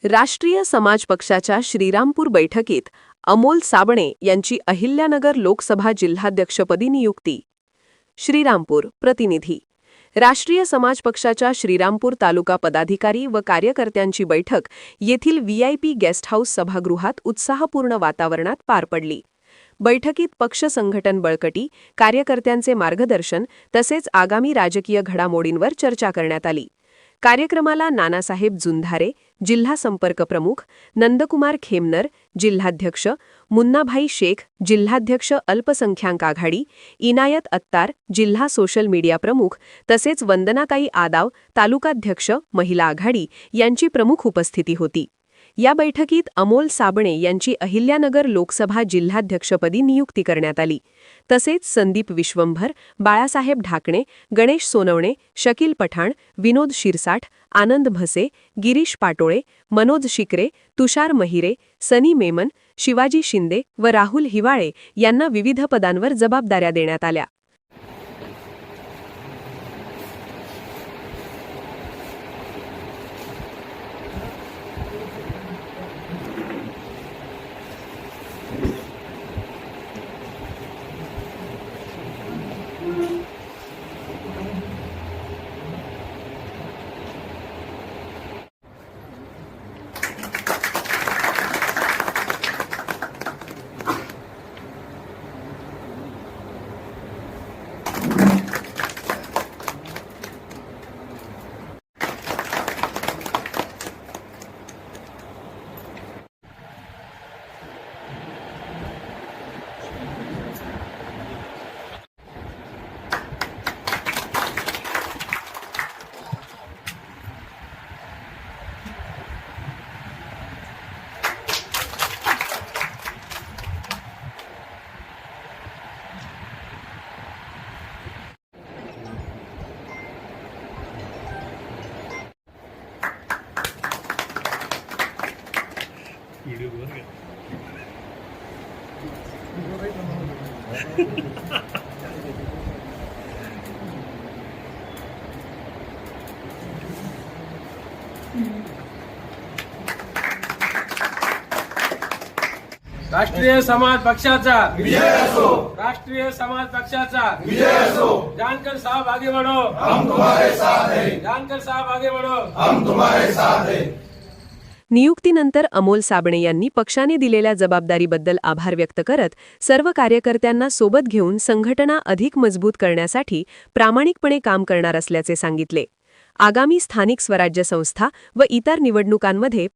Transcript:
राष्ट्रीय समाज पक्षाच्या श्रीरामपूर बैठकीत अमोल साबणे यांची अहिल्यानगर लोकसभा जिल्हाध्यक्षपदी नियुक्ती. श्रीरामपूर प्रतिनिधी. राष्ट्रीय समाज पक्षाच्या श्रीरामपूर तालुका पदाधिकारी व कार्यकर्त्यांची बैठक येथील VIP गेस्ट हाऊस सभागृहात उत्साहपूर्ण वातावरणात पार पडली. बैठकीत पक्ष संघटन बळकटी, कार्यकर्त्यांचे मार्गदर्शन तसेच आगामी राजकीय घडामोडींवर चर्चा करण्यात आली. कार्यक्रमाला नानासाहेब जुंधारे, जिल्हा संपर्क प्रमुख, नंदकुमार खेमनर, जिल्हाध्यक्ष, मुन्नाभाई शेख, जिल्हाध्यक्ष अल्पसंख्याक आघाडी, इनायत अत्तार, जिल्हा सोशल मीडिया प्रमुख तसेच वंदनाताई आदाव, तालुकाध्यक्ष, महिला आघाडी यांची प्रमुख उपस्थिती होती. या बैठकीत अमोल साबणे यांची अहिल्यानगर लोकसभा जिल्हाध्यक्षपदी नियुक्ती करण्यात आली. तसेच संदीप विश्वंभर, बाळासाहेब ढाकणे, गणेश सोनवणे, शकील पठाण, विनोद शिरसाठ, आनंद भसे, गिरीश पाटोळे, मनोज शिकरे, तुषार महिरे, सनी मेमन, शिवाजी शिंदे व राहुल हिवाळे यांना विविध पदांवर जबाबदाऱ्या देण्यात आल्या. राष्ट्रीय समाज पक्षाचा विजय असो, राष्ट्रीय समाज पक्षाचा विजय असो। जानकर साहब आगे बढ़ो, हम तुम्हारे साथ हैं, जानकर साहब आगे बढ़ो, हम तुम्हारे साथ हैं। नियुक्तीनंतर अमोल साबणे यांनी पक्षाने दिलेल्या जबाबदारीबद्दल आभार व्यक्त करत सर्व कार्यकर्त्यांना सोबत घेऊन संघटना अधिक मजबूत करण्यासाठी प्रामाणिकपणे काम करणार असल्याचे सांगितले. आगामी स्थानिक स्वराज्य संस्था व इतर निवडणुकांमध्ये